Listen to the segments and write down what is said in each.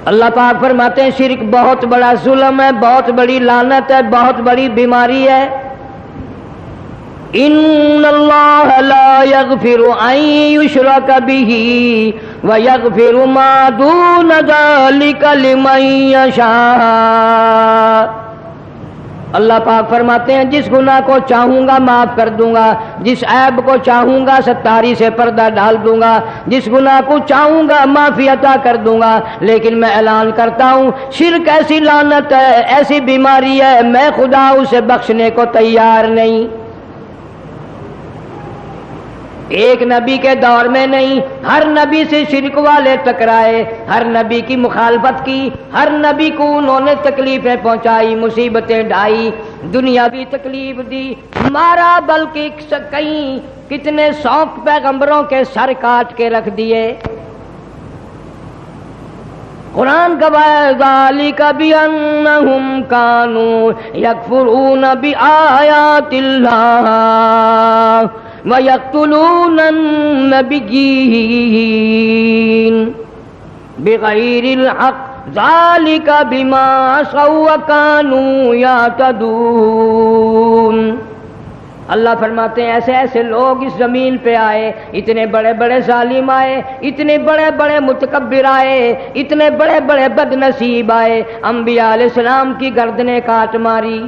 اللہ پاک فرماتے ہیں شرک بہت بڑا ظلم ہے، بہت بڑی لعنت ہے، بہت بڑی بیماری ہے۔ ان اللہ لا یغفر ان یشرک بہ ویغفر ما دون ذلک لمن یشاء۔ اللہ پاک فرماتے ہیں جس گناہ کو چاہوں گا معاف کر دوں گا، جس عیب کو چاہوں گا ستاری سے پردہ ڈال دوں گا، جس گناہ کو چاہوں گا معافی عطا کر دوں گا۔ لیکن میں اعلان کرتا ہوں شرک ایسی لعنت ہے، ایسی بیماری ہے، میں خدا اسے بخشنے کو تیار نہیں۔ ایک نبی کے دور میں نہیں، ہر نبی سے شرک والے ٹکرائے، ہر نبی کی مخالفت کی، ہر نبی کو انہوں نے تکلیفیں پہنچائی، مصیبتیں ڈھائی، دنیاوی تکلیف دی، مارا، بلکہ کئی کتنے 100 پیغمبروں کے سر کاٹ کے رکھ دیے۔ قرآن گواہ ہے ذالک بأنہم کانوا یکفرون بآیات اللہ وَيَقْتُلُونَ النَّبِيِّينَ بِغَيْرِ الْحَقِّ ذَلِكَ بِمَا عَصَوْا وَكَانُوا يَعْتَدُونَ۔ اللہ فرماتے ہیں ایسے ایسے لوگ اس زمین پہ آئے، اتنے بڑے بڑے ظالم آئے، اتنے بڑے بڑے متکبر آئے، اتنے بڑے بڑے بد نصیب آئے، انبیاء علیہ السلام کی گردنیں کاٹ ماری۔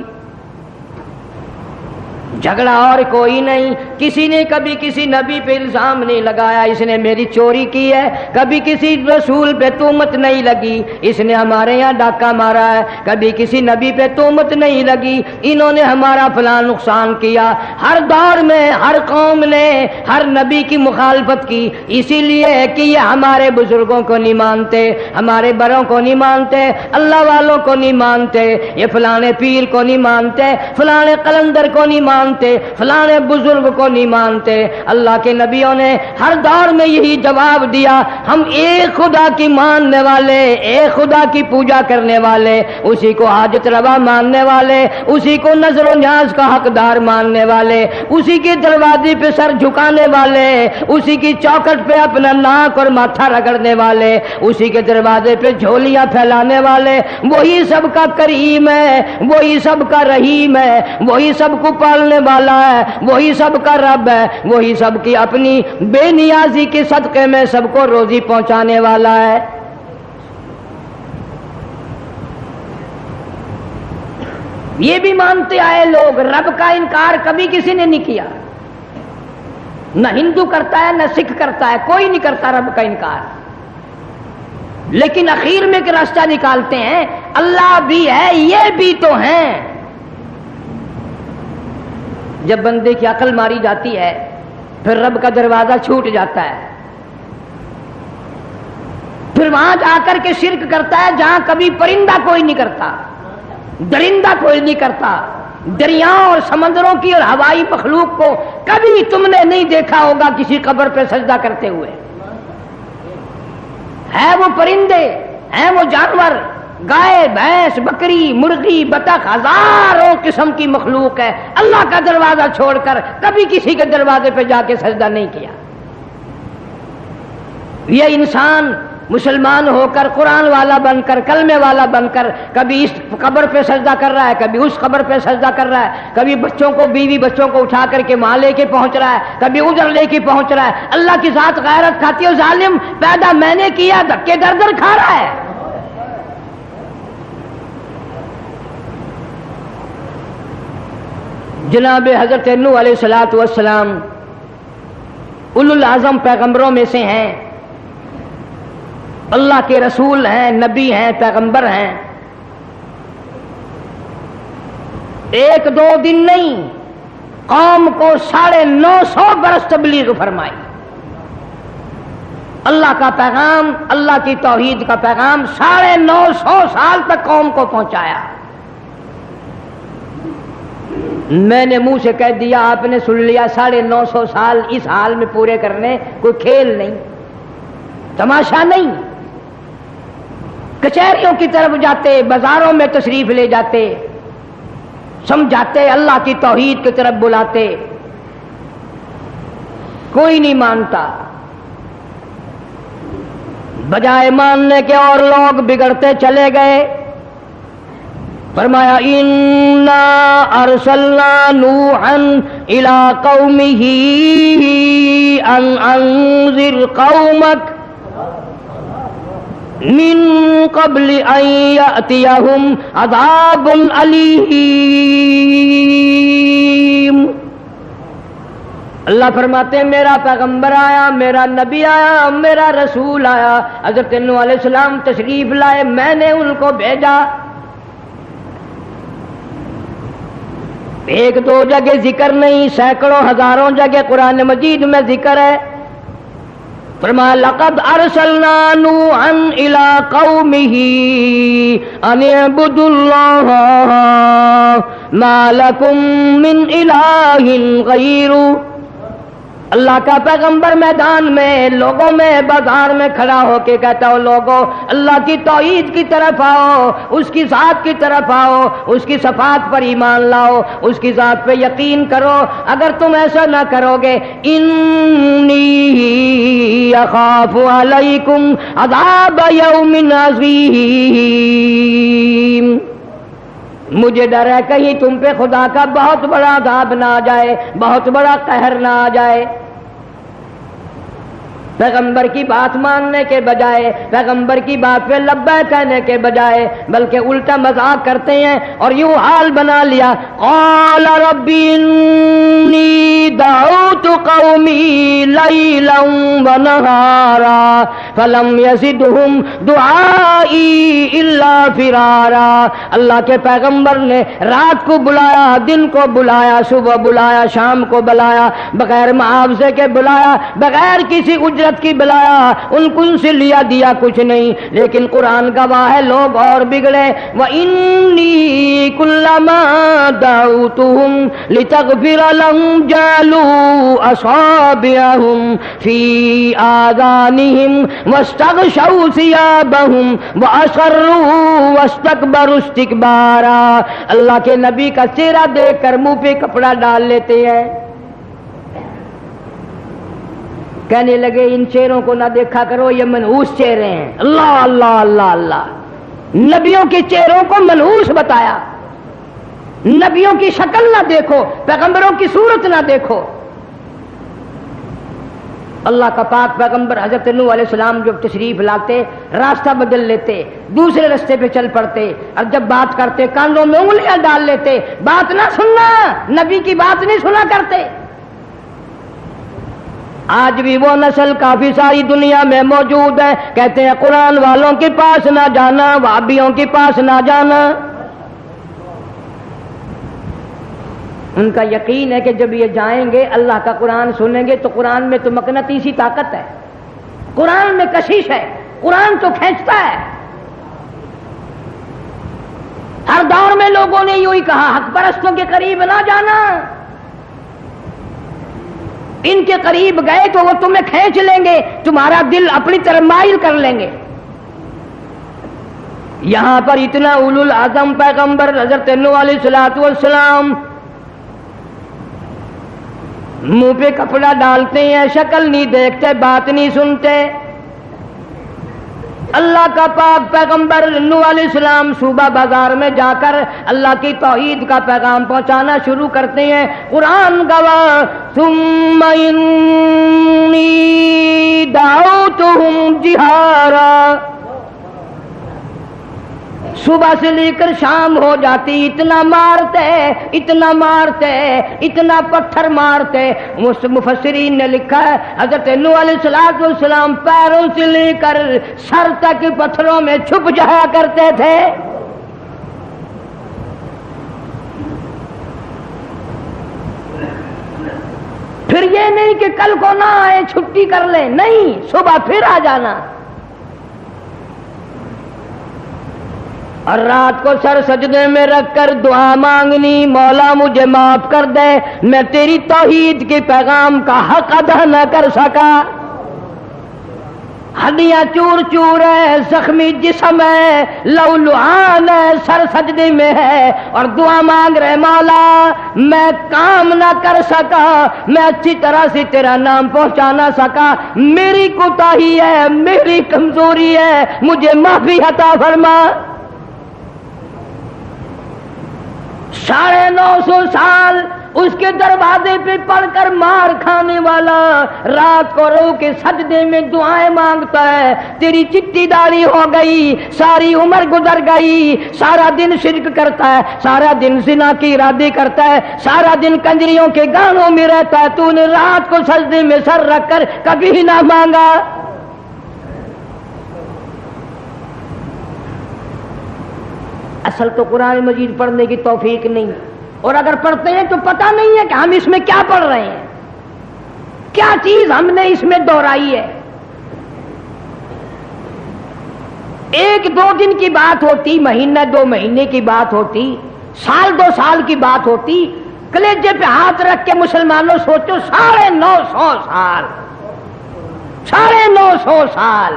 جھگڑا اور کوئی نہیں، کسی نے کبھی کسی نبی پہ الزام نہیں لگایا اس نے میری چوری کی ہے، کبھی کسی رسول پہ تہمت نہیں لگی اس نے ہمارے یہاں ڈاکہ مارا ہے، کبھی کسی نبی پہ تہمت نہیں لگی انہوں نے ہمارا فلاں نقصان کیا۔ ہر دور میں ہر قوم نے ہر نبی کی مخالفت کی، اسی لیے کہ یہ ہمارے بزرگوں کو نہیں مانتے، ہمارے بڑوں کو نہیں مانتے، اللہ والوں کو نہیں مانتے، یہ فلاں پیر کو نہیں مانتے، فلاں قلندر کو نہیں مانتے، فلاں بزرگ کو نہیں مانتے۔ اللہ کے نبیوں نے ہر دور میں یہی جواب دیا، ہم ایک خدا کی ماننے والے، ایک خدا کی پوجا کرنے والے، اسی کو حاجت روا ماننے والے، اسی کو نظر و نیاز کا حقدار ماننے والے، اسی کے دروازے پہ سر جھکانے والے، اسی کی چوکھٹ پہ اپنا ناک اور ماتھا رگڑنے والے، اسی کے دروازے پہ جھولیاں پھیلانے والے، وہی سب کا کریم ہے، وہی سب کا رحیم ہے، وہی سب کو پالنے والا ہے، وہی سب کا رب ہے، وہی سب کی اپنی بے نیازی کے صدقے میں سب کو روزی پہنچانے والا ہے۔ یہ بھی مانتے آئے لوگ، رب کا انکار کبھی کسی نے نہیں کیا، نہ ہندو کرتا ہے نہ سکھ کرتا ہے، کوئی نہیں کرتا رب کا انکار، لیکن اخیر میں ایک راستہ نکالتے ہیں اللہ بھی ہے یہ بھی تو ہیں۔ جب بندے کی عقل ماری جاتی ہے پھر رب کا دروازہ چھوٹ جاتا ہے، پھر وہاں جا کر کے شرک کرتا ہے جہاں کبھی پرندہ کوئی نہیں کرتا، درندہ کوئی نہیں کرتا، دریاؤں اور سمندروں کی اور ہوائی مخلوق کو کبھی تم نے نہیں دیکھا ہوگا کسی قبر پہ سجدہ کرتے ہوئے۔ ہے وہ پرندے، ہیں وہ جانور، گائے، بھینس، بکری، مرغی، بطخ، ہزاروں قسم کی مخلوق ہے، اللہ کا دروازہ چھوڑ کر کبھی کسی کے دروازے پہ جا کے سجدہ نہیں کیا۔ یہ انسان مسلمان ہو کر، قرآن والا بن کر، کلمے والا بن کر کبھی اس قبر پہ سجدہ کر رہا ہے، کبھی اس قبر پہ سجدہ کر رہا ہے، کبھی بچوں کو، بیوی بچوں کو اٹھا کر کے وہاں لے کے پہنچ رہا ہے، کبھی ادھر لے کے پہنچ رہا ہے۔ اللہ کی ذات غیرت کھاتی ہے، ظالم پیدا میں نے کیا، دھکے در در کھا رہا ہے۔ جناب حضرت نوح علیہ الصلوۃ والسلام اولو العزم پیغمبروں میں سے ہیں، اللہ کے رسول ہیں، نبی ہیں، پیغمبر ہیں۔ ایک دو دن نہیں، قوم کو 950 برس تبلیغ فرمائی، اللہ کا پیغام، اللہ کی توحید کا پیغام 950 سال تک قوم کو پہنچایا۔ میں نے منہ سے کہہ دیا، آپ نے سن لیا، 950 سال اس حال میں پورے کرنے کوئی کھیل نہیں، تماشا نہیں۔ کچہریوں کی طرف جاتے، بازاروں میں تشریف لے جاتے، سمجھاتے، اللہ کی توحید کی طرف بلاتے، کوئی نہیں مانتا۔ بجائے ماننے کے اور لوگ بگڑتے چلے گئے. فرمایا انا ارسلنا نوحا الى قومه ان انذر قومك من قبل ان يأتيهم عذاب علیم. اللہ فرماتے ہیں میرا پیغمبر آیا، میرا نبی آیا، میرا رسول آیا. حضرت نوح علیہ السلام تشریف لائے، میں نے ان کو بھیجا. ایک دو جگہ ذکر نہیں، سینکڑوں ہزاروں جگہ قرآن مجید میں ذکر ہے. فرمایا لقد ارسلنا نوحا الى قومه ان اعبدوا الله ما لكم من اله غیره. اللہ کا پیغمبر میدان میں، لوگوں میں، بازار میں کھڑا ہو کے کہتا ہو لوگوں اللہ کی توحید کی طرف آؤ، اس کی ذات کی طرف آؤ، اس کی صفات پر ایمان لاؤ، اس کی ذات پہ یقین کرو. اگر تم ایسا نہ کرو گے انی اخاف علیکم عذاب یوم عظیم، مجھے ڈر ہے کہیں تم پہ خدا کا بہت بڑا عذاب نہ آ جائے، بہت بڑا قہر نہ آ جائے. پیغمبر کی بات ماننے کے بجائے، پیغمبر کی بات پہ لبیک کہنے کے بجائے بلکہ الٹا مذاق کرتے ہیں اور یوں حال بنا لیا. قال رب انی دعوت قومی لیلا ونہارا فلم یزدہم دعائی الا فرارا. اللہ کے پیغمبر نے رات کو بلایا، دن کو بلایا، صبح بلایا، شام کو بلایا، بغیر معاوضے کے بلایا، بغیر کسی اجرت کی بلایا. ان کو ان سے لیا دیا کچھ نہیں، لیکن قرآن گواہ ہے لوگ اور بگڑے. وَإِنِّي كُلَّمَا دَعَوْتُهُمْ لِتَغْفِرَ لَهُمْ جَعَلُوا أَصَابِعَهُمْ فِي آذَانِهِمْ وَاسْتَغْشَوْا ثِيَابَهُمْ وَأَصَرُّوا وَاسْتَكْبَرُوا اسْتِكْبَارًا. اللہ کے نبی کا چہرہ دیکھ کر منہ پہ کپڑا ڈال لیتے ہیں. کہنے لگے ان چہروں کو نہ دیکھا کرو، یہ منحوس چہرے ہیں. اللہ اللہ اللہ اللہ، نبیوں کے چہروں کو منحوس بتایا. نبیوں کی شکل نہ دیکھو، پیغمبروں کی صورت نہ دیکھو. اللہ کا پاک پیغمبر حضرت نوح علیہ السلام جب تشریف لاتے راستہ بدل لیتے، دوسرے راستے پہ چل پڑتے، اور جب بات کرتے کانوں میں انگلیاں ڈال لیتے. بات نہ سننا، نبی کی بات نہیں سنا کرتے. آج بھی وہ نسل کافی ساری دنیا میں موجود ہے، کہتے ہیں قرآن والوں کے پاس نہ جانا، وہابیوں کے پاس نہ جانا. ان کا یقین ہے کہ جب یہ جائیں گے اللہ کا قرآن سنیں گے تو قرآن میں تو مقناطیسی طاقت ہے، قرآن میں کشش ہے، قرآن تو کھینچتا ہے. ہر دور میں لوگوں نے یوں ہی کہا حق پرستوں کے قریب نہ جانا، ان کے قریب گئے تو وہ تمہیں کھینچ لیں گے، تمہارا دل اپنی طرف مائل کر لیں گے. یہاں پر اتنا اولو العزم پیغمبر حضرت نوح علیہ السلام منہ پہ کپڑا ڈالتے ہیں، شکل نہیں دیکھتے، بات نہیں سنتے. اللہ کا پاک پیغمبر نوح علیہ السلام صوبہ بازار میں جا کر اللہ کی توحید کا پیغام پہنچانا شروع کرتے ہیں. قرآن گواہ ثم انی دعوتہم جہارا. صبح سے لے کر شام ہو جاتی، اتنا مارتے اتنا مارتے اتنا پتھر مارتے. مفسرین نے لکھا ہے حضرت نوح علیہ السلام پیروں سے لے کر سر تک پتھروں میں چھپ جایا کرتے تھے. پھر یہ نہیں کہ کل کو نہ آئے چھٹی کر لیں، نہیں، صبح پھر آ جانا. اور رات کو سر سجدے میں رکھ کر دعا مانگنی، مولا مجھے معاف کر دے، میں تیری توحید کے پیغام کا حق ادا نہ کر سکا. ہڈیاں چور چور ہے، زخمی جسم ہے، لو لعان ہے، سر سجدے میں ہے اور دعا مانگ رہے مولا میں کام نہ کر سکا، میں اچھی طرح سے تیرا نام پہنچا نہ سکا، میری کوتاہی ہے، میری کمزوری ہے، مجھے معافی عطا فرما۔ 950 سال اس کے دروازے پہ پڑھ کر مار کھانے والا رات کو رو کے سجدے میں دعائیں مانگتا ہے، تیری چٹی داڑھی ہو گئی، ساری عمر گزر گئی، سارا دن شرک کرتا ہے، سارا دن زنا کی ارادے کرتا ہے، سارا دن کنجریوں کے گانوں میں رہتا ہے، تو نے رات کو سجدے میں سر رکھ کر کبھی نہ مانگا۔ اصل تو قرآن مجید پڑھنے کی توفیق نہیں، اور اگر پڑھتے ہیں تو پتہ نہیں ہے کہ ہم اس میں کیا پڑھ رہے ہیں، کیا چیز ہم نے اس میں دہرائی ہے۔ 1-2 دن کی بات ہوتی، مہینہ 2 مہینے کی بات ہوتی، سال 2 سال کی بات ہوتی، کلیجے پہ ہاتھ رکھ کے مسلمانوں سوچو 950 سال، 950 سال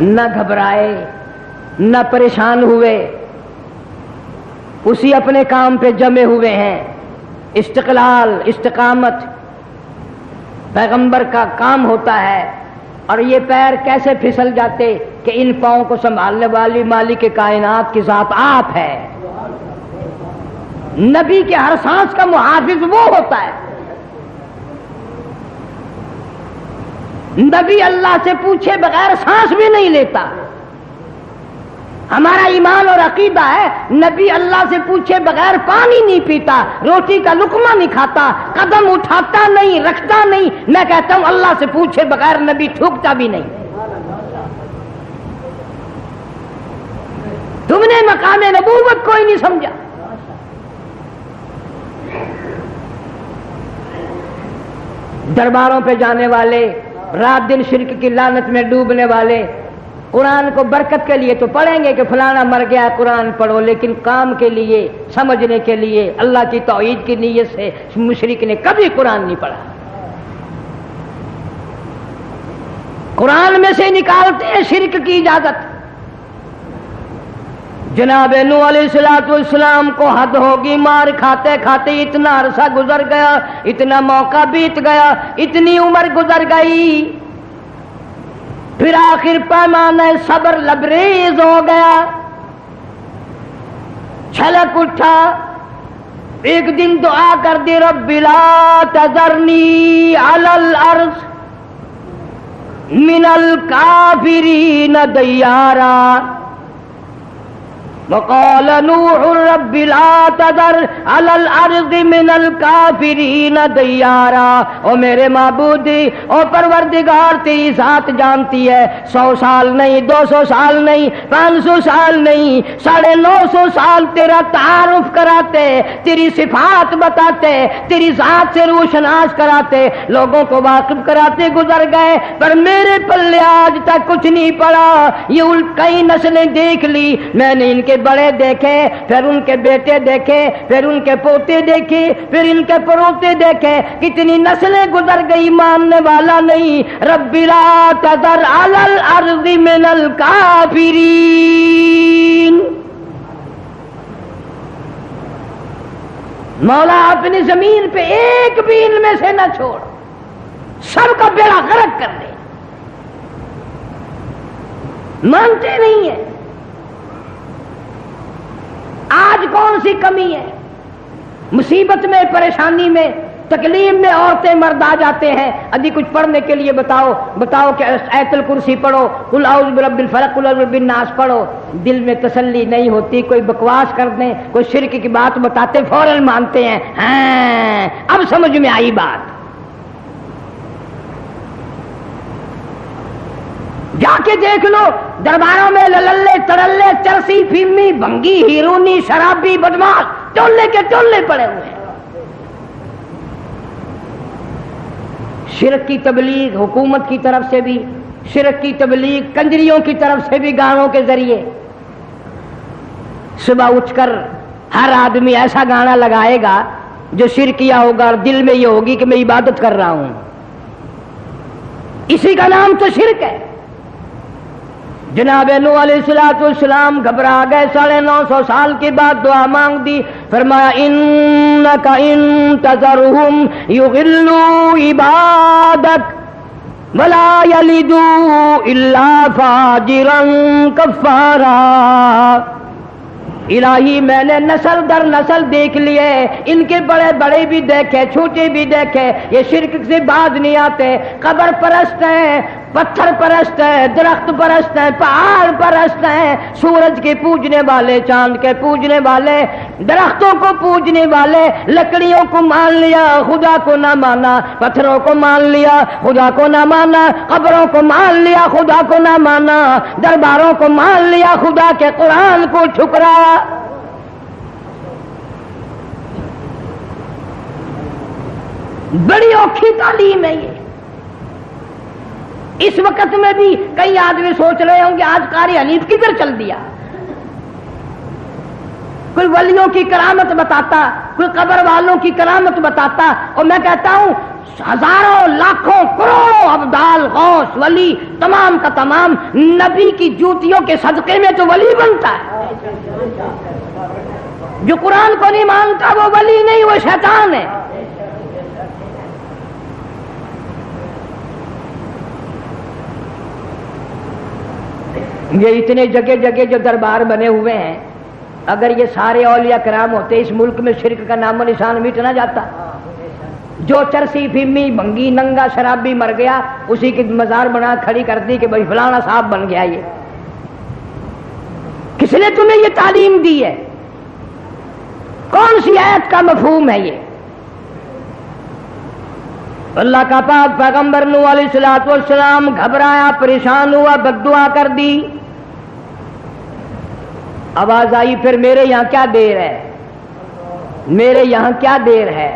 نہ گھبرائے نہ پریشان ہوئے، اسی اپنے کام پہ جمے ہوئے ہیں۔ استقلال، استقامت پیغمبر کا کام ہوتا ہے، اور یہ پیر کیسے پھسل جاتے کہ ان پاؤں کو سنبھالنے والی مالک کائنات کی ذات آپ ہے۔ نبی کے ہر سانس کا محافظ وہ ہوتا ہے۔ نبی اللہ سے پوچھے بغیر سانس بھی نہیں لیتا۔ ہمارا ایمان اور عقیدہ ہے نبی اللہ سے پوچھے بغیر پانی نہیں پیتا، روٹی کا لقمہ نہیں کھاتا، قدم اٹھاتا نہیں، رکھتا نہیں۔ میں کہتا ہوں اللہ سے پوچھے بغیر نبی تھوکتا بھی نہیں۔ تم نے مقام نبوت کوئی نہیں سمجھا۔ درباروں پہ جانے والے، رات دن شرک کی لعنت میں ڈوبنے والے قرآن کو برکت کے لیے تو پڑھیں گے کہ فلانا مر گیا قرآن پڑھو، لیکن کام کے لیے، سمجھنے کے لیے، اللہ کی توحید کی نیت سے مشرک نے کبھی قرآن نہیں پڑھا۔ قرآن میں سے نکالتے ہیں شرک کی اجازت۔ جناب نوح علیہ السلام کو حد ہوگی، مار کھاتے کھاتے اتنا عرصہ گزر گیا، اتنا موقع بیت گیا، اتنی عمر گزر گئی، پھر آخر پیمانہ صبر لبریز ہو گیا، چھلک اٹھا، ایک دن دعا کر دی رب لا تذرنی علی الارض من الکافرین دیارا، وقال نوح رب لا تذر علی الارض من الکافرین دیارا۔ او میرے معبود، او پروردگار تیری ذات جانتی ہے، 100 سال نہیں، 200 سال نہیں، 500 سال نہیں، 950 سال تیرا تعارف کراتے، تیری صفات بتاتے، تیری ذات سے روشناس کراتے، لوگوں کو واقف کراتے گزر گئے، پر میرے پلے آج تک کچھ نہیں پڑا۔ یہ کئی نسلیں دیکھ لی میں نے، ان کے بڑے دیکھے، پھر ان کے بیٹے دیکھے، پھر ان کے پوتے دیکھے، پھر ان کے پروتے دیکھے، کتنی نسلیں گزر گئی، ماننے والا نہیں۔ رب لا تذر علی الارض من الکافرین، مولا اپنی زمین پہ ایک بھی ان میں سے نہ چھوڑ، سب کا بیڑا غرق کر دے۔ مانتے نہیں ہیں۔ آج کون سی کمی ہے؟ مصیبت میں، پریشانی میں، تکلیف میں عورتیں مرد آ جاتے ہیں، ابھی کچھ پڑھنے کے لیے بتاؤ کہ آیت الکرسی پڑھو، قل اعوذ برب الفلق، قل اعوذ برب الناس پڑھو، دل میں تسلی نہیں ہوتی۔ کوئی بکواس کر دیں، کوئی شرک کی بات بتاتے فوراً مانتے ہیں، ہاں اب سمجھ میں آئی بات۔ جا کے دیکھ لو درباروں میں للے تڑلے، چرسی، فیمی، بھنگی، ہیرونی، شرابی، بدماش ٹولے کے ٹولے پڑے ہوئے ہیں۔ شرک کی تبلیغ حکومت کی طرف سے بھی، شرک کی تبلیغ کنجریوں کی طرف سے بھی، گانوں کے ذریعے۔ صبح اٹھ کر ہر آدمی ایسا گانا لگائے گا جو شرک کیا ہوگا اور دل میں یہ ہوگی کہ میں عبادت کر رہا ہوں، اسی کا نام تو شرک ہے۔ جناب نوح علیہ السلام گھبرا گئے، 950 سال کے بعد دعا مانگ دی، فرمایا انک ان تذرہم یضلوا عبادک ولا یلدوا الا فاجرا کفارا۔ الہی میں نے نسل در نسل دیکھ لیے، ان کے بڑے بڑے بھی دیکھے، چھوٹے بھی دیکھے، یہ شرک سے باز نہیں آتے، قبر پرست ہیں، پتھر پرست ہیں، درخت پرست ہیں، پہاڑ پرست ہیں، سورج کے پوجنے والے، چاند کے پوجنے والے، درختوں کو پوجنے والے، لکڑیوں کو مان لیا، خدا کو نہ مانا، پتھروں کو مان لیا، خدا کو نہ مانا، قبروں کو مان لیا، خدا کو نہ مانا، درباروں کو مان لیا، خدا کے قرآن کو ٹھکرایا۔ بڑی اوکھی تعلیم ہے یہ۔ اس وقت میں بھی کئی آدمی سوچ رہے ہوں کہ آج قاری حنیف کدھر چل دیا، کوئی ولیوں کی کرامت بتاتا، کوئی قبر والوں کی کرامت بتاتا، اور میں کہتا ہوں ہزاروں لاکھوں کروڑوں ابدال غوث ولی تمام کا تمام نبی کی جوتیوں کے صدقے میں تو ولی بنتا ہے۔ جو قرآن کو نہیں مانتا وہ ولی نہیں، وہ شیطان ہے۔ یہ اتنے جگہ جگہ جو دربار بنے ہوئے ہیں، اگر یہ سارے اولیاء کرام ہوتے اس ملک میں شرک کا نام و نشان مٹ نہ جاتا۔ جو چرسی فیمی بھنگی ننگا شرابی مر گیا اسی کی مزار بنا کھڑی کر دی کہ بھائی فلانا صاحب بن گیا۔ یہ کس نے تمہیں یہ تعلیم دی ہے؟ کون سی آیت کا مفہوم ہے یہ؟ اللہ کا پاک پیغمبر نوح علیہ السلام گھبرایا، پریشان ہوا، بد دعا کر دی۔ آواز آئی پھر میرے یہاں کیا دیر ہے، میرے یہاں کیا دیر ہے،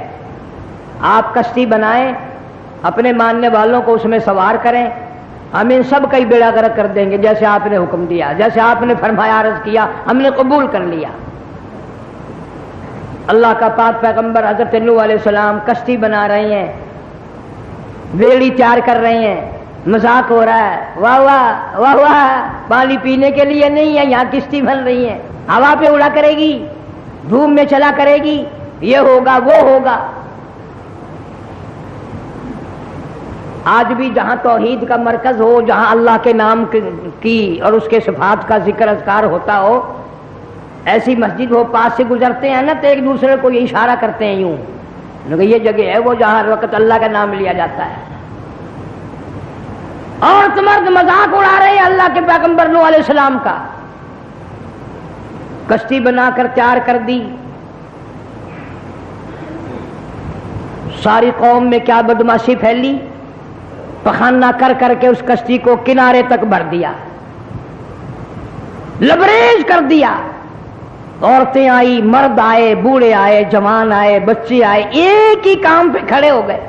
آپ کشتی بنائیں، اپنے ماننے والوں کو اس میں سوار کریں، ہم ان سب کا ہی بیڑا غرق کر دیں گے، جیسے آپ نے حکم دیا، جیسے آپ نے فرمایا، عرض کیا، ہم نے قبول کر لیا۔ اللہ کا پاک پیغمبر حضرت نوح علیہ السلام کشتی بنا رہے ہیں، بیڑی تیار کر رہے ہیں، مذاق ہو رہا ہے، واہ واہ واہ واہ، پانی پینے کے لیے نہیں ہے، یہاں کشتی بن رہی ہے، ہوا پہ اڑا کرے گی، دھوپ میں چلا کرے گی، یہ ہوگا وہ ہوگا۔ آج بھی جہاں توحید کا مرکز ہو، جہاں اللہ کے نام کی اور اس کے صفات کا ذکر اذکار ہوتا ہو، ایسی مسجد ہو، پاس سے گزرتے ہیں نا تو ایک دوسرے کو یہ اشارہ کرتے ہیں یوں، یہ جگہ ہے وہ جہاں ہر وقت اللہ کا نام لیا جاتا ہے۔ اور مرد مذاق اڑا رہے ہیں اللہ کے پیغمبر نوح علیہ السلام کا۔ کشتی بنا کر تیار کر دی، ساری قوم میں کیا بدماشی پھیلی، پخانہ کر کر کے اس کشتی کو کنارے تک بھر دیا، لبریز کر دیا۔ عورتیں آئی، مرد آئے، بوڑھے آئے، جوان آئے، بچے آئے، ایک ہی کام پہ کھڑے ہو گئے۔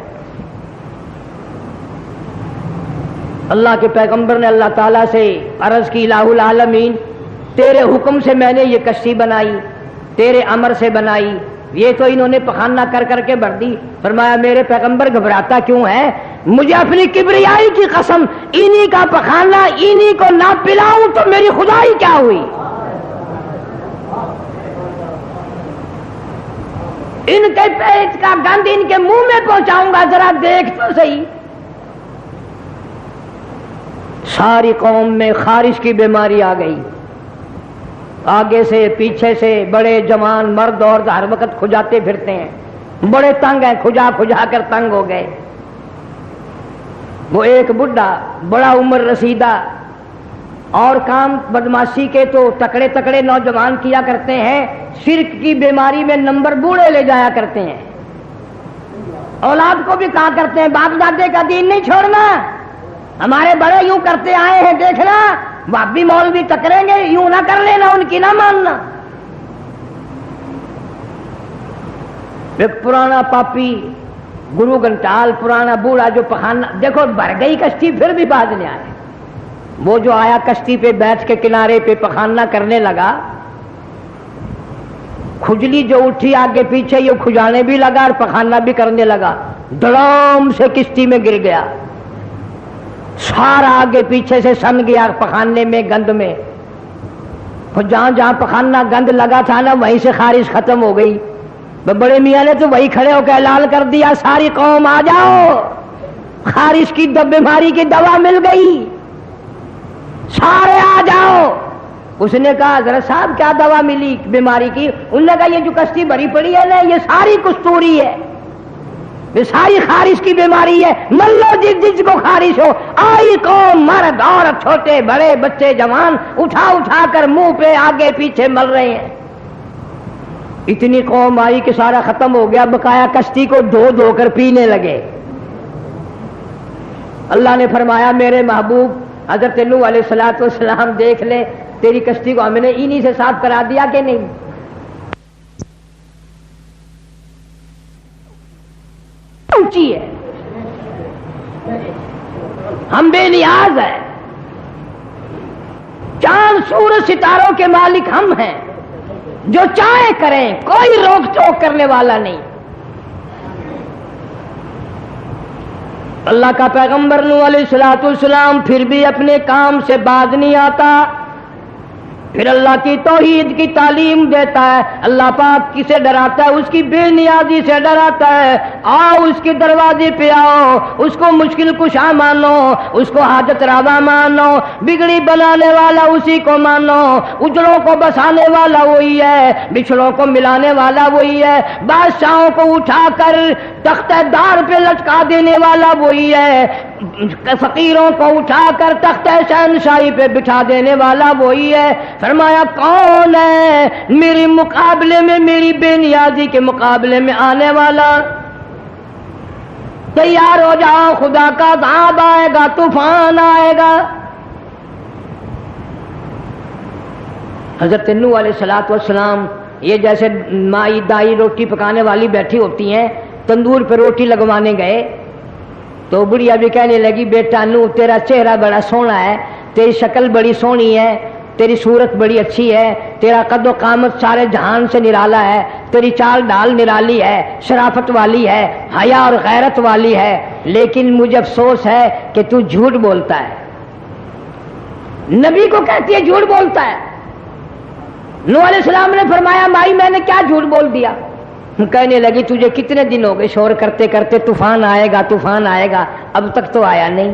اللہ کے پیغمبر نے اللہ تعالیٰ سے عرض کی، الہ العالمین، تیرے حکم سے میں نے یہ کشتی بنائی، تیرے امر سے بنائی، یہ تو انہوں نے پخانہ کر کر کے بھر دی۔ فرمایا میرے پیغمبر گھبراتا کیوں ہے؟ مجھے اپنی کبریائی کی قسم، انہی کا پخانہ انہی کو نہ پلاؤں تو میری خدائی کیا ہوئی؟ ان کے پیٹ کا گند ان کے منہ میں پہنچاؤں گا، ذرا دیکھ تو صحیح۔ ساری قوم میں خارش کی بیماری آ گئی، آگے سے پیچھے سے بڑے جوان مرد عورت ہر وقت کھجاتے پھرتے ہیں، بڑے تنگ ہیں، کھجا کھجا کر تنگ ہو گئے۔ وہ ایک بڈھا بڑا عمر رسیدہ، اور کام بدماشی کے تو تکڑے تکڑے نوجوان کیا کرتے ہیں، شرک کی بیماری میں نمبر بوڑھے لے جایا کرتے ہیں۔ اولاد کو بھی کہا کرتے ہیں باپ دادے کا دین نہیں چھوڑنا، ہمارے بڑے یوں کرتے آئے ہیں، دیکھنا باپ بھی مولوی ٹکریں گے، یوں نہ کر لینا، ان کی نہ ماننا۔ ایک پرانا پاپی گرو گھنٹال، پرانا بوڑھا جو پخانا، دیکھو بھر گئی کشتی پھر بھی باز نہیں آئے۔ وہ جو آیا کشتی پہ بیٹھ کے کنارے پہ پخانا کرنے لگا، کھجلی جو اٹھی آگے پیچھے یہ کھجانے بھی لگا اور پخانا بھی کرنے لگا، دڑام سے کشتی میں گر گیا، سارا آگے پیچھے سے سن گیا پخانے میں، گند میں. جہاں جہاں پخانا گند لگا تھا نا وہیں سے خارش ختم ہو گئی. بڑے میاں نے تو وہی کھڑے ہو کے اعلان کر دیا ساری قوم آ جاؤ، خارش کی بیماری کی دوا مل گئی، سارے آ جاؤ. اس نے کہا حضرت صاحب کیا دوا ملی بیماری کی؟ انہوں نے کہا یہ جو کشتی بھری پڑی ہے نا یہ ساری کستوری ہے، یہ ساری خارش کی بیماری ہے، من لو جس کو خارش ہو. آئی قوم، مرد عورت چھوٹے بڑے بچے جوان اٹھا اٹھا کر منہ پہ آگے پیچھے مل رہے ہیں. اتنی قوم آئی کہ سارا ختم ہو گیا، بقایا کشتی کو دھو دھو کر پینے لگے. اللہ نے فرمایا میرے محبوب حضرت نوح علیہ الصلوۃ والسلام دیکھ لے تیری کشتی کو ہم نے انہی سے صاف کرا دیا کہ نہیں. اونچی ہے، ہم بے نیاز ہیں، چاند سورج ستاروں کے مالک ہم ہیں، جو چاہے کریں، کوئی روک ٹوک کرنے والا نہیں. اللہ کا پیغمبر نوح علیہ الصلوۃ والسلام پھر بھی اپنے کام سے باز نہیں آتا، پھر اللہ کی توحید کی تعلیم دیتا ہے. اللہ پاک کسے ڈراتا ہے؟ اس کی بے نیازی سے ڈراتا ہے. آؤ اس کے دروازے پہ آؤ، اس کو مشکل کشا مانو، اس کو حاجت روا مانو، بگڑی بنانے والا اسی کو مانو، اجڑوں کو بسانے والا وہی ہے، بچھڑوں کو ملانے والا وہی ہے، بادشاہوں کو اٹھا کر تختہ دار پہ لٹکا دینے والا وہی ہے، فقیروں کو اٹھا کر تختہ شہنشاہی پہ بٹھا دینے والا وہی ہے. فرمایا کون ہے میرے مقابلے میں، میری بے نیازی کے مقابلے میں آنے والا؟ تیار ہو جاؤ، خدا کا عذاب آئے گا، طوفان آئے گا. حضرت نوح علیہ الصلوۃ والسلام یہ جیسے مائی دائی روٹی پکانے والی بیٹھی ہوتی ہیں، تندور پہ روٹی لگوانے گئے تو بڑھیا بھی کہنے لگی بیٹا نوح تیرا چہرہ بڑا سونا ہے، تیری شکل بڑی سونی ہے، تیری صورت بڑی اچھی ہے، تیرا قد و قامت سارے جہان سے نرالا ہے، تیری چال ڈال نرالی ہے، شرافت والی ہے، حیا اور غیرت والی ہے، لیکن مجھے افسوس ہے کہ تو جھوٹ بولتا ہے. نبی کو کہتی ہے جھوٹ بولتا ہے. نوح علیہ السلام نے فرمایا مائی میں نے کیا جھوٹ بول دیا؟ کہنے لگی تجھے کتنے دن ہو گئے شور کرتے کرتے طوفان آئے گا طوفان آئے گا، اب تک تو آیا نہیں.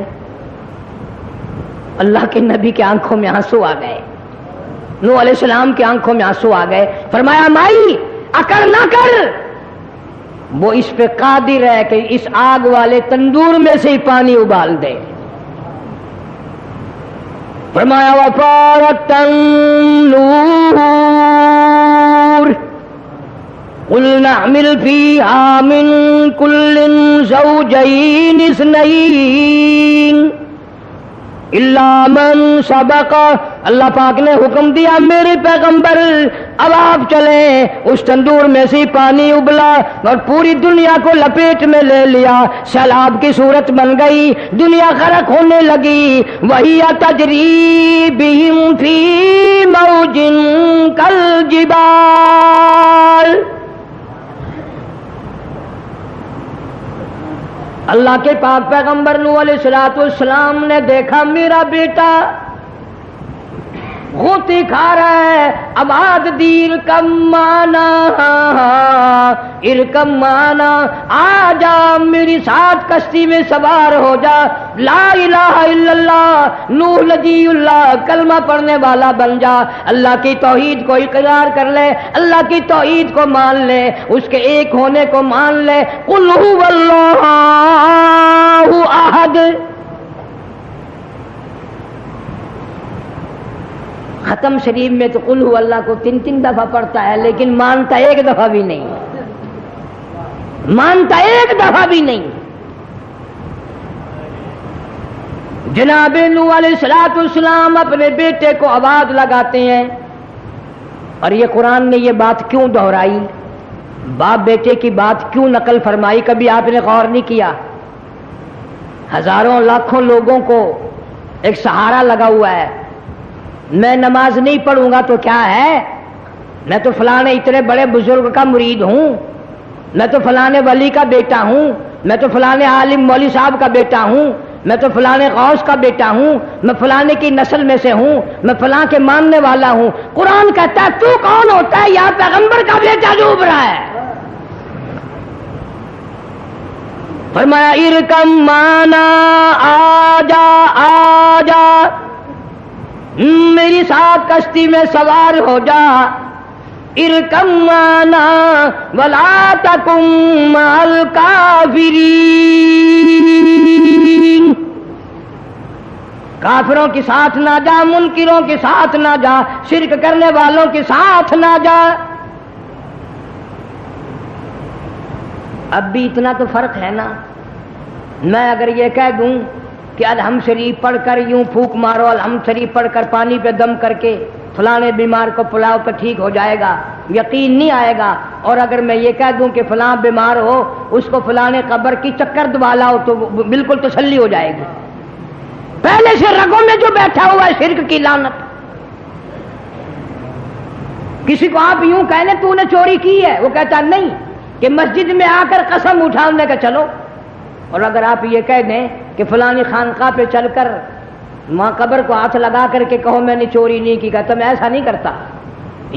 اللہ کے نبی کے آنکھوں میں آنسو آ گئے، نوح علیہ السلام کی آنکھوں میں آنسو آ گئے. فرمایا مائی اکڑ نہ کر، وہ اس پہ قادر ہے کہ اس آگ والے تندور میں سے ہی پانی ابال دے. فرمایا وفارت النور قلنا احمل فيها من كل زوجين اثنين الا من سبق. اللہ پاک نے حکم دیا میرے پیغمبر اب آپ چلیں، اس تندور میں سے پانی ابلا اور پوری دنیا کو لپیٹ میں لے لیا، سیلاب کی صورت بن گئی، دنیا غرق ہونے لگی. وہی تجری بہم فی موج کالجبال. اللہ کے پاک پیغمبر نوح علیہ الصلوۃ والسلام نے دیکھا میرا بیٹا غوطی کھا رہا ہے، اباد دیر کم مانا ارکم مانا، آ جا میری ساتھ کشتی میں سوار ہو جا، لا الہ الا اللہ نوح نجی اللہ کلمہ پڑھنے والا بن جا، اللہ کی توحید کو اقرار کر لے، اللہ کی توحید کو مان لے، اس کے ایک ہونے کو مان لے. قل هو اللہ احد. ختم شریف میں تو قل هو اللہ کو 3 دفعہ پڑھتا ہے لیکن مانتا ایک دفعہ بھی نہیں، مانتا ایک دفعہ بھی نہیں. جناب نوح علیہ الصلوۃ والسلام اپنے بیٹے کو آواز لگاتے ہیں، اور یہ قرآن نے یہ بات کیوں دہرائی، باپ بیٹے کی بات کیوں نقل فرمائی؟ کبھی آپ نے غور نہیں کیا؟ ہزاروں لاکھوں لوگوں کو ایک سہارا لگا ہوا ہے، میں نماز نہیں پڑھوں گا تو کیا ہے، میں تو فلانے اتنے بڑے بزرگ کا مرید ہوں، میں تو فلانے ولی کا بیٹا ہوں، میں تو فلانے عالم مولوی صاحب کا بیٹا ہوں، میں تو فلانے غوث کا بیٹا ہوں، میں فلانے کی نسل میں سے ہوں، میں فلاں کے ماننے والا ہوں۔ قرآن کہتا ہے تو کون ہوتا ہے؟ یا پیغمبر کا بیٹا ڈوب رہا ہے۔ فرمایا ارکم مانا، آجا آجا میری ساتھ کشتی میں سوار ہو جا، ارکم مانا ولا تکن مع الکافرین، کافروں کے ساتھ نہ جا، منکروں کے ساتھ نہ جا، شرک کرنے والوں کے ساتھ نہ جا۔ اب بھی اتنا تو فرق ہے نا، میں اگر یہ کہہ دوں کہ الحمد شریف پڑھ کر یوں پھونک مارو، الحمد شریف پڑھ کر پانی پہ دم کر کے فلانے بیمار کو پلاؤ تو ٹھیک ہو جائے گا، یقین نہیں آئے گا۔ اور اگر میں یہ کہہ دوں کہ فلاں بیمار ہو، اس کو فلانے قبر کی چکر دبا لاؤ تو بالکل تسلی ہو جائے گی۔ پہلے سے رگوں میں جو بیٹھا ہوا ہے شرک کی لعنت۔ کسی کو آپ یوں کہہ لیں تو نے چوری کی ہے، وہ کہتا نہیں، کہ مسجد میں آ کر قسم اٹھانے کا چلو۔ اور اگر آپ یہ کہہ دیں کہ فلانی خانقاہ پہ چل کر وہاں قبر کو ہاتھ لگا کر کے کہو میں نے چوری نہیں کی، کہتا میں ایسا نہیں کرتا،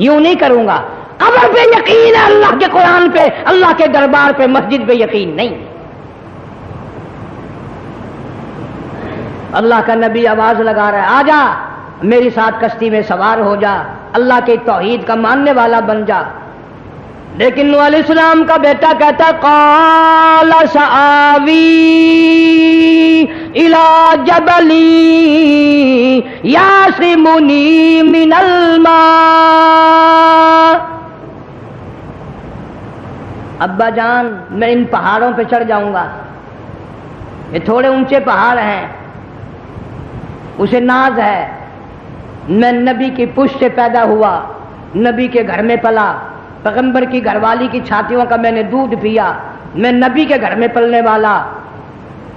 یوں نہیں کروں گا۔ قبر پہ یقین ہے، اللہ کے قرآن پہ، اللہ کے دربار پہ، مسجد پہ یقین نہیں۔ اللہ کا نبی آواز لگا رہا ہے آجا میری ساتھ کشتی میں سوار ہو جا، اللہ کے توحید کا ماننے والا بن جا۔ لیکن نوح علیہ السلام کا بیٹا کہتا قال سآوی الی جبل یعصمنی من الماء، ابا جان میں ان پہاڑوں پہ چڑھ جاؤں گا، یہ تھوڑے اونچے پہاڑ ہیں، اسے ناز ہے میں نبی کی پشت سے پیدا ہوا، نبی کے گھر میں پلا، پیغمبر کی گھر والی کی چھاتیوں کا میں نے دودھ پیا، میں نبی کے گھر میں پلنے والا،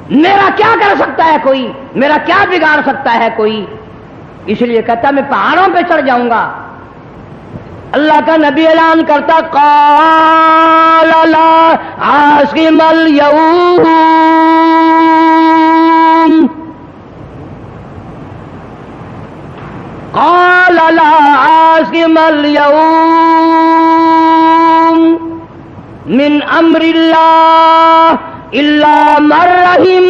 میرا کیا کر سکتا ہے کوئی، میرا کیا بگاڑ سکتا ہے کوئی؟ اس لیے کہتا میں پہاڑوں پہ چڑھ جاؤں گا۔ اللہ کا نبی اعلان کرتا قال لا عاصم اليوم، قال لا عاصم اليوم من امر اللہ الا من رحم،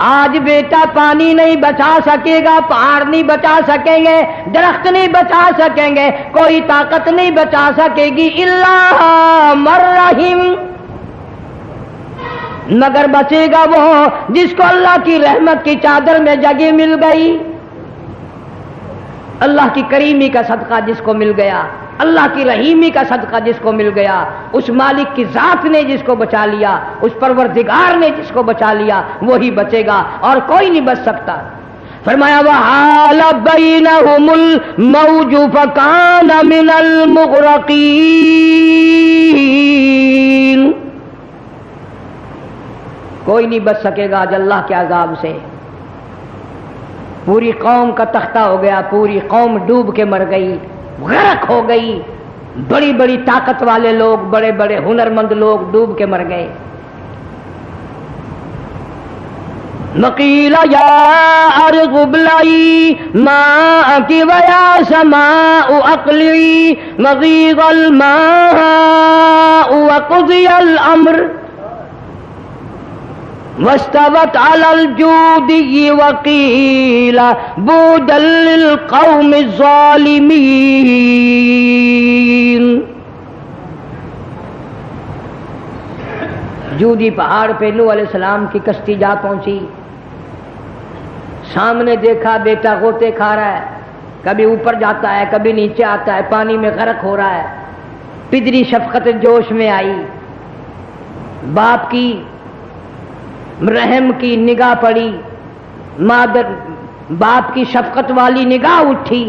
آج بیٹا پانی نہیں بچا سکے گا، پہاڑ نہیں بچا سکیں گے، درخت نہیں بچا سکیں گے، کوئی طاقت نہیں بچا سکے گی، الا من رحم، مگر بچے گا وہ جس کو اللہ کی رحمت کی چادر میں جگہ مل گئی، اللہ کی کریمی کا صدقہ جس کو مل گیا، اللہ کی رحیمی کا صدقہ جس کو مل گیا، اس مالک کی ذات نے جس کو بچا لیا، اس پروردگار نے جس کو بچا لیا، وہی بچے گا اور کوئی نہیں بچ سکتا۔ فرمایا وحال بینہم الموج فکان من المغرقین، کوئی نہیں بچ سکے گا آج اللہ کے عذاب سے۔ پوری قوم کا تختہ ہو گیا، پوری قوم ڈوب کے مر گئی، غرق ہو گئی، بڑی بڑی طاقت والے لوگ، بڑے بڑے ہنرمند لوگ ڈوب کے مر گئے۔ وقیل یا ارض ابلعی ماءک ویا سماء اقلعی وغیض الماء وقضی الامر واستوت على الجودي وقيل بعدا للقوم الظالمين، جودی پہاڑ پہ نوح علیہ السلام کی کشتی جا پہنچی، سامنے دیکھا بیٹا غوطے کھا رہا ہے، کبھی اوپر جاتا ہے کبھی نیچے آتا ہے، پانی میں غرق ہو رہا ہے۔ پدری شفقت جوش میں آئی، باپ کی رحم کی نگاہ پڑی، مادر باپ کی شفقت والی نگاہ اٹھی،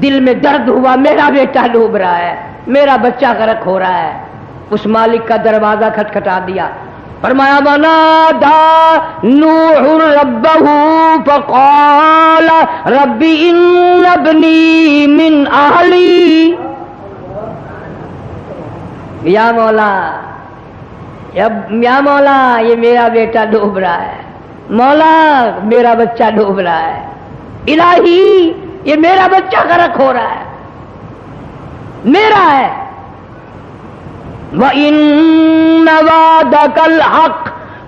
دل میں درد ہوا میرا بیٹا ڈوب رہا ہے، میرا بچہ غرق ہو رہا ہے۔ اس مالک کا دروازہ کھٹکھٹا دیا، فرمایا ونادى نوح ربه فقال رب إن ابني من أهلي. یا مولا یہ میرا بیٹا ڈوب رہا ہے، مولا میرا بچہ ڈوب رہا ہے، الہی یہ میرا بچہ غرق ہو رہا ہے، میرا ہے. وَإِنَّ وَعْدَكَ الْحَقُّ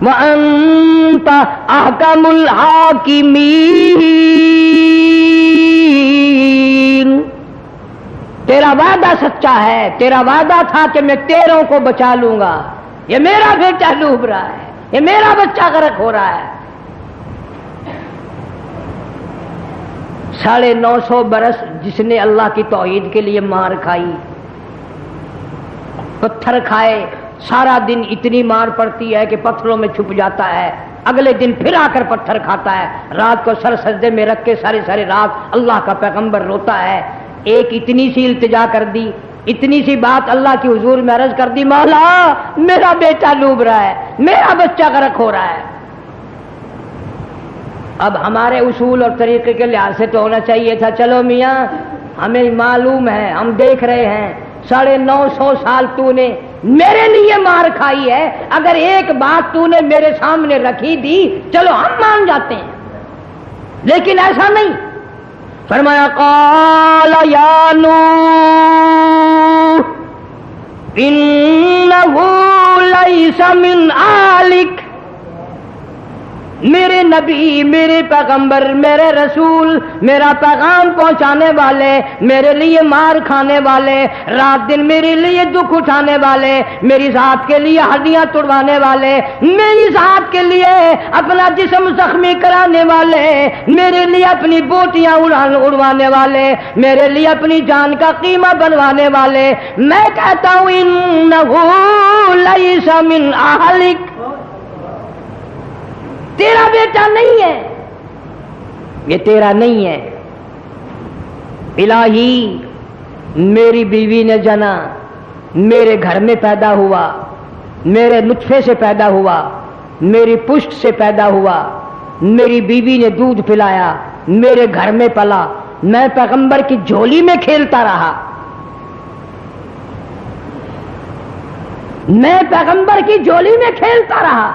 وَأَنْتَ أَحْكَمُ الْحَاكِمِينَ. تیرا وعدہ سچا ہے، تیرا وعدہ تھا کہ میں تیروں کو بچا لوں گا. یہ میرا بیٹا ڈوب رہا ہے، یہ میرا بچہ غرق ہو رہا ہے. 950 برس جس نے اللہ کی توحید کے لیے مار کھائی، پتھر کھائے، سارا دن اتنی مار پڑتی ہے کہ پتھروں میں چھپ جاتا ہے، اگلے دن پھر آ کر پتھر کھاتا ہے، رات کو سر سجدے میں رکھ کے ساری رات اللہ کا پیغمبر روتا ہے. ایک اتنی سی التجا کر دی، اتنی سی بات اللہ کی حضور میں عرض کر دی، مولا میرا بیٹا ڈوب رہا ہے، میرا بچہ غرق ہو رہا ہے. اب ہمارے اصول اور طریقے کے لحاظ سے تو ہونا چاہیے تھا چلو میاں ہمیں معلوم ہے، ہم دیکھ رہے ہیں 950 سال تو نے میرے لیے مار کھائی ہے، اگر ایک بات تو نے میرے سامنے رکھی دی چلو ہم مان جاتے ہیں، لیکن ایسا نہیں. فرمایا قال یا نوح انہ لیس من آلک. میرے نبی، میرے پیغمبر، میرے رسول، میرا پیغام پہنچانے والے، میرے لیے مار کھانے والے، رات دن میرے لیے دکھ اٹھانے والے، میری ذات کے لیے ہڈیاں توڑوانے والے، میری ذات کے لیے اپنا جسم زخمی کرانے والے، میرے لیے اپنی بوٹیاں اڑوانے والے، میرے لیے اپنی جان کا قیمہ بنوانے والے، میں کہتا ہوں انہ لیس من اہلک، تیرا بیٹا نہیں ہے، یہ تیرا نہیں ہے. الہی میری بیوی نے جنا، میرے گھر میں پیدا ہوا، میرے نطفے سے پیدا ہوا، میری پشت سے پیدا ہوا، میری بیوی نے دودھ پلایا، میرے گھر میں پلا، میں پیغمبر کی جھولی میں کھیلتا رہا، میں پیغمبر کی جھولی میں کھیلتا رہا،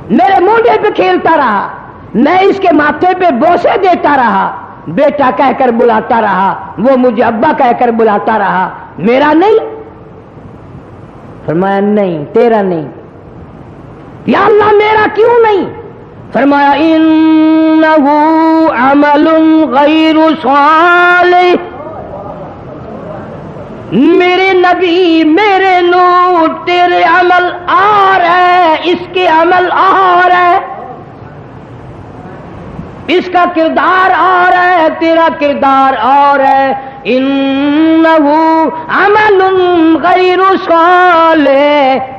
میرے مونڈے پہ کھیلتا رہا، میں اس کے ماتھے پہ بوسے دیتا رہا، بیٹا کہہ کر بلاتا رہا، وہ مجھے ابا کہہ کر بلاتا رہا، میرا نہیں. فرمایا نہیں تیرا نہیں. یا اللہ میرا کیوں نہیں؟ فرمایا انہ عمل غیر صالح. میرے نبی، میرے نور، تیرے عمل اور ہے، اس کے عمل اور ہے، اس کا کردار اور ہے، تیرا کردار اور ہے. انہ عمل غیر صالح.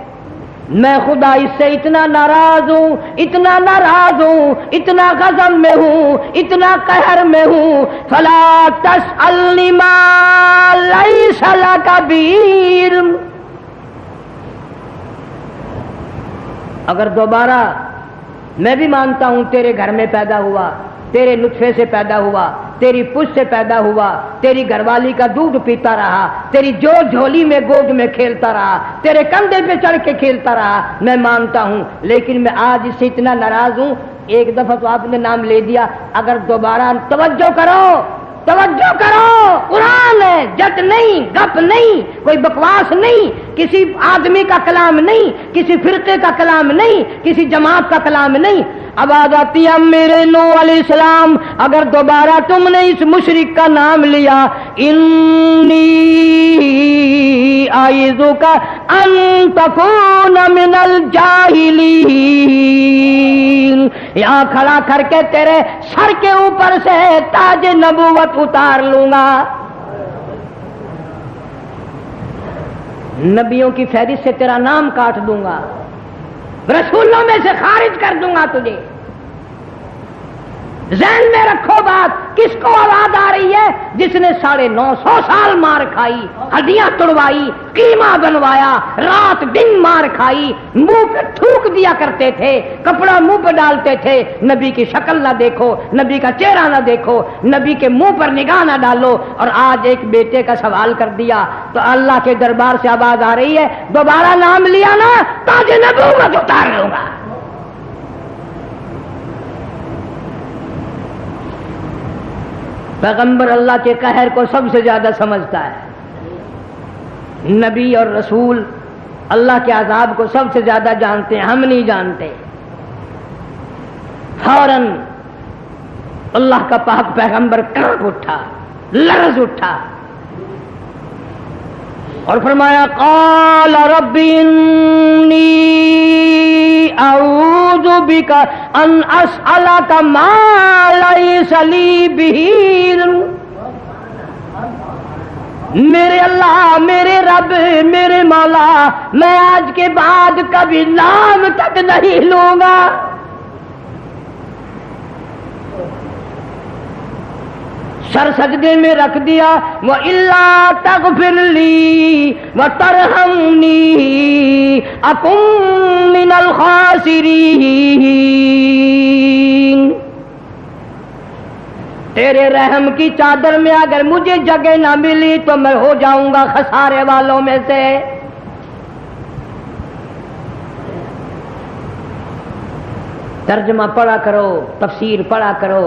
میں خدا اس سے اتنا ناراض ہوں، اتنا ناراض ہوں، اتنا غضب میں ہوں، اتنا قہر میں ہوں. فلا تسألنی ما لیس لک بہ علم. اگر دوبارہ میں بھی مانتا ہوں تیرے گھر میں پیدا ہوا، تیرے نطفے سے پیدا ہوا، تیری پشت سے پیدا ہوا، تیری گھر والی کا دودھ پیتا رہا، تیری جو جھولی میں گود میں کھیلتا رہا، تیرے کندھے پہ چڑھ کے کھیلتا رہا، میں مانتا ہوں، لیکن میں آج اس سے اتنا ناراض ہوں. ایک دفعہ تو آپ نے نام لے دیا، اگر دوبارہ توجہ کرو، توجہ کرو، قرآن ہے، جٹ نہیں، گپ نہیں، کوئی بکواس نہیں، کسی آدمی کا کلام نہیں، کسی فرقے کا کلام نہیں، کسی جماعت کا کلام نہیں. اب آتی ہے میرے نوح علیہ السلام، اگر دوبارہ تم نے اس مشرک کا نام لیا، انی اعوذک ان تکون من الجاہلین، یہاں کھڑا کر کے تیرے سر کے اوپر سے تاج نبوت اتار لوں گا. نبیوں کی فہرست سے تیرا نام کاٹ دوں گا، رسولوں میں سے خارج کر دوں گا تجھے. ذہن میں رکھو بات، کس کو آواز آ رہی ہے؟ جس نے 950 سال مار کھائی، ہڈیاں توڑوائی، قیمہ بنوایا، رات دن مار کھائی، منہ پہ تھوک دیا کرتے تھے، کپڑا منہ پہ ڈالتے تھے، نبی کی شکل نہ دیکھو، نبی کا چہرہ نہ دیکھو، نبی کے منہ پر نگاہ نہ ڈالو، اور آج ایک بیٹے کا سوال کر دیا تو اللہ کے دربار سے آواز آ رہی ہے دوبارہ نام لیا نا تاج نبوت اتار لوں گا۔ پیغمبر اللہ کے قہر کو سب سے زیادہ سمجھتا ہے، نبی اور رسول اللہ کے عذاب کو سب سے زیادہ جانتے ہیں، ہم نہیں جانتے۔ فوراً اللہ کا پاک پیغمبر کانپ اٹھا، لرز اٹھا اور فرمایا قال رب انی اعوذ بک ان اسألک ما لیس لی بہ علم۔ میرے اللہ، میرے رب، میرے مولا، میں آج کے بعد کبھی نام تک نہیں لوں گا۔ سر سجدے میں رکھ دیا، وَإِلَّا تَغْفِرْ لِي وَتَرْحَمْنِي أَكُن مِّنَ الْخَاسِرِينَ۔ تیرے رحم کی چادر میں اگر مجھے جگہ نہ ملی تو میں ہو جاؤں گا خسارے والوں میں سے۔ ترجمہ پڑھا کرو، تفسیر پڑھا کرو،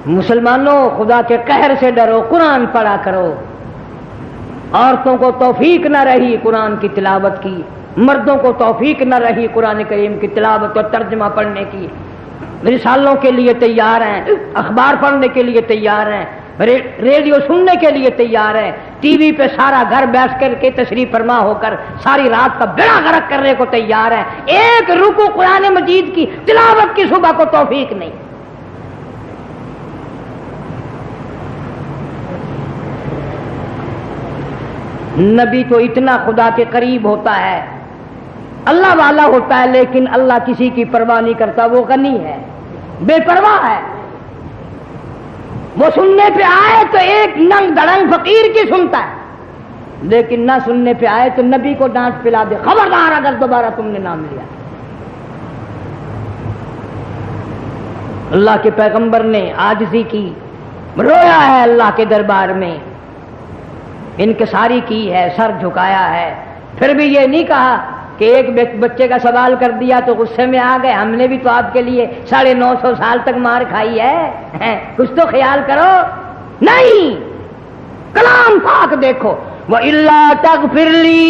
مسلمانوں خدا کے قہر سے ڈرو، قرآن پڑھا کرو۔ عورتوں کو توفیق نہ رہی قرآن کی تلاوت کی، مردوں کو توفیق نہ رہی قرآن کریم کی تلاوت اور ترجمہ پڑھنے کی۔ رسالوں کے لیے تیار ہیں، اخبار پڑھنے کے لیے تیار ہیں، ریڈیو سننے کے لیے تیار ہے، ٹی وی پہ سارا گھر بیٹھ کر کے تشریف فرما ہو کر ساری رات کا بیڑا غرق کرنے کو تیار ہے، ایک رکوع قرآن مجید کی تلاوت کی صبح کو توفیق نہیں۔ نبی تو اتنا خدا کے قریب ہوتا ہے، اللہ والا ہوتا ہے، لیکن اللہ کسی کی پرواہ نہیں کرتا، وہ غنی ہے، بے پرواہ ہے۔ وہ سننے پہ آئے تو ایک ننگ دڑنگ فقیر کی سنتا ہے، لیکن نہ سننے پہ آئے تو نبی کو ڈانٹ پلا دے، خبردار اگر دوبارہ تم نے نام لیا۔ اللہ کے پیغمبر نے عاجزی کی، رویا ہے اللہ کے دربار میں، انکساری کی ہے، سر جھکایا ہے، پھر بھی یہ نہیں کہا کہ ایک بچے کا سوال کر دیا تو غصے میں آ گئے، ہم نے بھی تو آپ کے لیے 950 سال تک مار کھائی ہے، کچھ تو خیال کرو۔ نہیں، کلام پاک دیکھو، وَإِلَّا تَغْفِرْ لِي،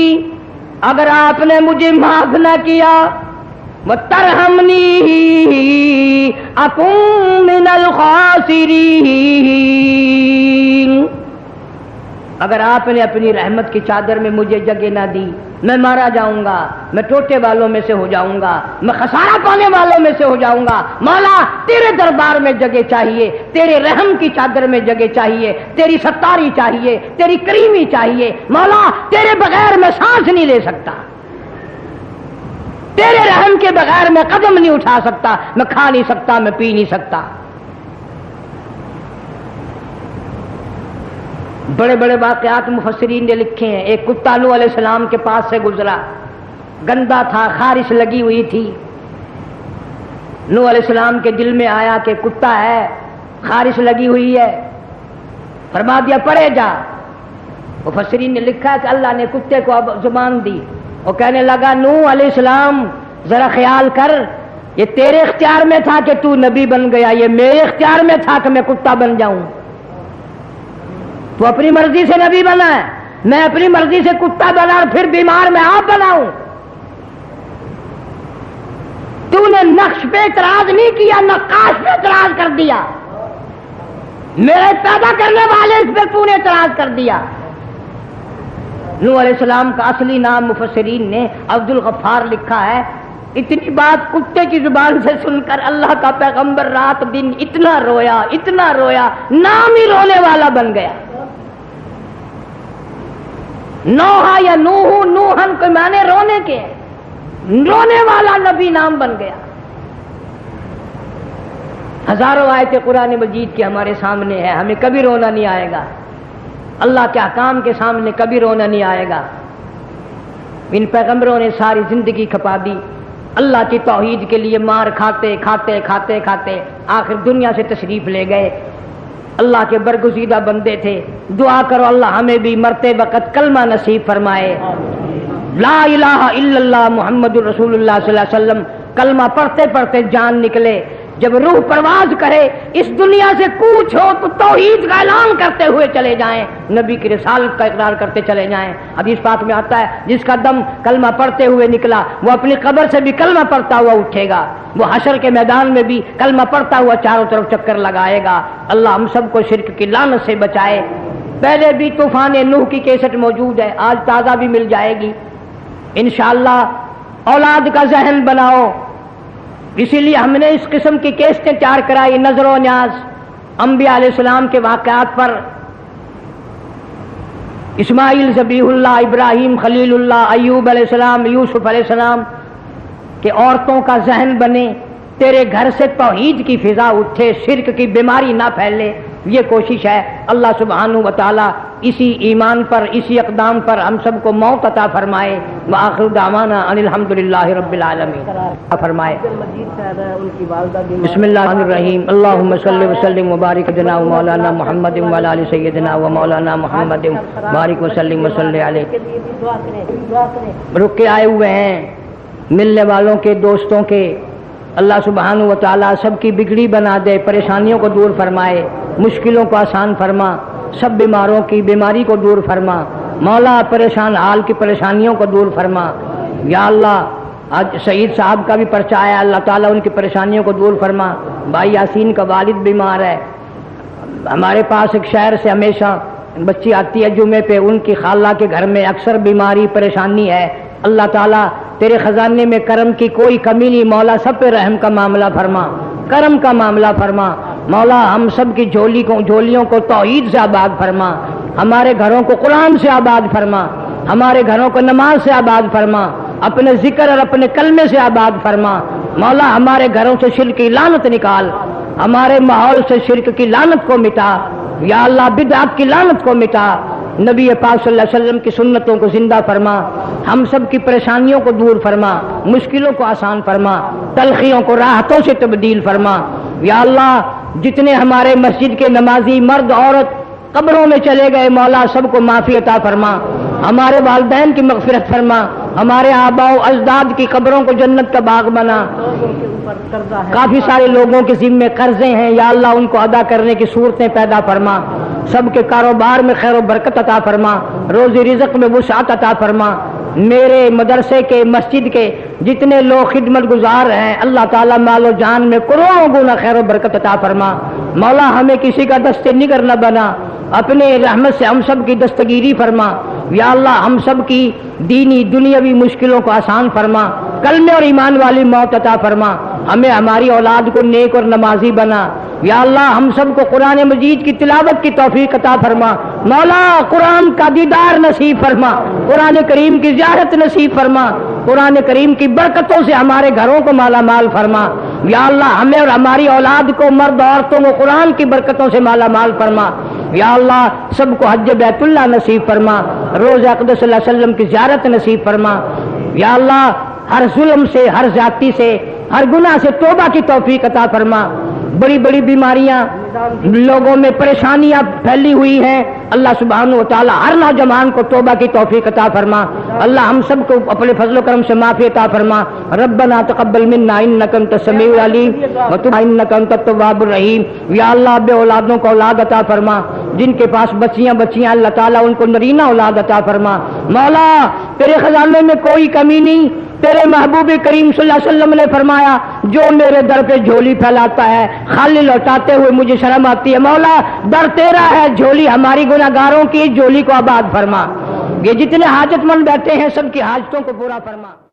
اگر آپ نے مجھے معاف نہ کیا، وَتَرْحَمْنِي أَكُن مِّنَ الْخَاسِرِينَ، اگر آپ نے اپنی رحمت کی چادر میں مجھے جگہ نہ دی، میں مارا جاؤں گا، میں ٹوٹے والوں میں سے ہو جاؤں گا، میں خسارہ پانے والوں میں سے ہو جاؤں گا۔ مولا تیرے دربار میں جگہ چاہیے، تیرے رحم کی چادر میں جگہ چاہیے، تیری ستاری چاہیے، تیری کریمی چاہیے۔ مولا تیرے بغیر میں سانس نہیں لے سکتا، تیرے رحم کے بغیر میں قدم نہیں اٹھا سکتا، میں کھا نہیں سکتا، میں پی نہیں سکتا۔ بڑے بڑے واقعات مفسرین نے لکھے ہیں۔ ایک کتا نوح علیہ السلام کے پاس سے گزرا، گندا تھا، خارش لگی ہوئی تھی۔ نوح علیہ السلام کے دل میں آیا کہ کتا ہے، خارش لگی ہوئی ہے، فرما دیا پڑے جا۔ مفسرین نے لکھا کہ اللہ نے کتے کو اب زبان دی، وہ کہنے لگا نوح علیہ السلام ذرا خیال کر، یہ تیرے اختیار میں تھا کہ تو نبی بن گیا، یہ میرے اختیار میں تھا کہ میں کتا بن جاؤں۔ تو اپنی مرضی سے نبی بنا ہے، میں اپنی مرضی سے کتا بنا اور پھر بیمار میں آپ بناؤں۔ تو نے نقش پہ اعتراض نہیں کیا، نقاش پہ اعتراض کر دیا، میرے پیدا کرنے والے اس پہ تو نے اعتراض کر دیا۔ نوح علیہ السلام کا اصلی نام مفسرین نے عبد الغفار لکھا ہے۔ اتنی بات کتے کی زبان سے سن کر اللہ کا پیغمبر رات دن اتنا رویا، اتنا رویا، نام ہی رونے والا بن گیا۔ نوحا یا نوح، نوحن کوئی معنی رونے کے، رونے والا نبی نام بن گیا۔ ہزاروں آیتیں قرآن مجید کی ہمارے سامنے ہے، ہمیں کبھی رونا نہیں آئے گا، اللہ کے احکام کے سامنے کبھی رونا نہیں آئے گا۔ ان پیغمبروں نے ساری زندگی کھپا دی اللہ کی توحید کے لیے، مار کھاتے کھاتے کھاتے کھاتے آخر دنیا سے تشریف لے گئے۔ اللہ کے برگزیدہ بندے تھے، دعا کرو اللہ ہمیں بھی مرتے وقت کلمہ نصیب فرمائے، لا الہ الا اللہ محمد الرسول اللہ صلی اللہ علیہ وسلم کلمہ پڑھتے پڑھتے جان نکلے۔ جب روح پرواز کرے اس دنیا سے کوچ ہو تو توحید کا اعلان کرتے ہوئے چلے جائیں، نبی کی رسالت کا اقرار کرتے چلے جائیں۔ حدیث پاک میں آتا ہے جس کا دم کلمہ پڑھتے ہوئے نکلا وہ اپنی قبر سے بھی کلمہ پڑھتا ہوا اٹھے گا، وہ حشر کے میدان میں بھی کلمہ پڑھتا ہوا چاروں طرف چکر لگائے گا۔ اللہ ہم سب کو شرک کی لعنت سے بچائے۔ پہلے بھی طوفان نوح کی کیسٹ موجود ہے، آج تازہ بھی مل جائے گی انشاءاللہ۔ اولاد کا ذہن بناؤ، اسی لیے ہم نے اس قسم کی کیسٹیں تیار کرائی، نظر و نیاز انبیاء علیہ السلام کے واقعات پر، اسماعیل ذبیح اللہ، ابراہیم خلیل اللہ، ایوب علیہ السلام، یوسف علیہ السلام کہ عورتوں کا ذہن بنے، تیرے گھر سے توحید کی فضا اٹھے، شرک کی بیماری نہ پھیلے، یہ کوشش ہے۔ اللہ سبحانہ و تعالی اسی ایمان پر، اسی اقدام پر ہم سب کو موت عطا فرمائے۔ وآخر دعوانا ان الحمدللہ رب العالمین فرمائے۔ بسم اللہ الرحمن الرحیم، اللہم صلی وسلم وبارک علی مولانا محمد وعلی آل سیدنا و مولانا محمد بارک وسلم وصلی علیہ۔ رک کے آئے ہوئے ہیں ملنے والوں کے، دوستوں کے، اللہ سبحانہ و تعالی سب کی بگڑی بنا دے، پریشانیوں کو دور فرمائے، مشکلوں کو آسان فرما، سب بیماروں کی بیماری کو دور فرما، مولا پریشان حال کی پریشانیوں کو دور فرما۔ یا اللہ آج سعید صاحب کا بھی پرچہ آیا، اللہ تعالیٰ ان کی پریشانیوں کو دور فرما۔ بھائی یاسین کا والد بیمار ہے، ہمارے پاس ایک شہر سے ہمیشہ بچی آتی ہے جمعے پہ، ان کی خالہ کے گھر میں اکثر بیماری پریشانی ہے۔ اللہ تعالیٰ تیرے خزانے میں کرم کی کوئی کمی نہیں، مولا سب پہ رحم کا معاملہ فرما، کرم کا معاملہ فرما۔ مولا ہم سب کی جھولیوں کو توحید سے آباد فرما، ہمارے گھروں کو قرآن سے آباد فرما، ہمارے گھروں کو نماز سے آباد فرما، اپنے ذکر اور اپنے کلمے سے آباد فرما۔ مولا ہمارے گھروں سے شرک کی لعنت نکال، ہمارے ماحول سے شرک کی لعنت کو مٹا، یا اللہ بدعت کی لعنت کو مٹا، نبی پاک صلی اللہ علیہ وسلم کی سنتوں کو زندہ فرما، ہم سب کی پریشانیوں کو دور فرما، مشکلوں کو آسان فرما، تلخیوں کو راحتوں سے تبدیل فرما۔ یا اللہ جتنے ہمارے مسجد کے نمازی مرد عورت قبروں میں چلے گئے، مولا سب کو معافی عطا فرما، ہمارے والدین کی مغفرت فرما، ہمارے آباء و اجداد کی قبروں کو جنت کا باغ بنا۔ کافی سارے لوگوں کے ذمے قرضے ہیں، یا اللہ ان کو ادا کرنے کی صورتیں پیدا فرما، سب کے کاروبار میں خیر و برکت عطا فرما، روزی رزق میں وسعت عطا فرما۔ میرے مدرسے کے، مسجد کے جتنے لوگ خدمت گزار ہیں، اللہ تعالیٰ مال و جان میں کروڑوں گنا خیر و برکت عطا فرما۔ مولا ہمیں کسی کا دست نگر نہ بنا، اپنے رحمت سے ہم سب کی دستگیری فرما۔ یا اللہ ہم سب کی دینی دنیاوی مشکلوں کو آسان فرما، کلمے اور ایمان والی موت عطا فرما، ہمیں ہماری اولاد کو نیک اور نمازی بنا۔ یا اللہ ہم سب کو قرآن مجید کی تلاوت کی توفیق عطا فرما، مولا قرآن کا دیدار نصیب فرما، قرآن کریم کی زیارت نصیب فرما، قرآن کریم کی برکتوں سے ہمارے گھروں کو مالا مال فرما۔ یا اللہ ہمیں اور ہماری اولاد کو، مرد عورتوں کو قرآن کی برکتوں سے مالا مال فرما۔ یا اللہ سب کو حج بیت اللہ نصیب فرما، روز اقدس صلی اللہ علیہ وسلم کی زیارت نصیب فرما۔ یا اللہ ہر ظلم سے، ہر زیادتی سے، ہر گناہ سے توبہ کی توفیق عطا فرما۔ بڑی بڑی بیماریاں، لوگوں میں پریشانیاں پھیلی ہوئی ہیں، اللہ سبحانہ و تعالی ہر نوجوان کو توبہ کی توفیق عطا فرما۔ اللہ ہم سب کو اپنے فضل و کرم سے معافی عطا فرما۔ ربنا تقبل منا انک انت السمیع العلیم وتب انک انت التواب الرحیم۔ یا اللہ بے اولادوں کو اولاد عطا فرما، جن کے پاس بچیاں اللہ تعالیٰ ان کو نرینہ اولاد عطا فرما۔ مولا تیرے خزانے میں کوئی کمی نہیں، تیرے محبوب کریم صلی اللہ علیہ وسلم نے فرمایا جو میرے در پہ جھولی پھیلاتا ہے خالی لوٹاتے ہوئے مجھے شرم آتی ہے۔ مولا در تیرا ہے، جھولی ہماری گناہگاروں کی، جھولی کو آباد فرما۔ یہ جتنے حاجت مند بیٹھے ہیں سب کی حاجتوں کو پورا فرما۔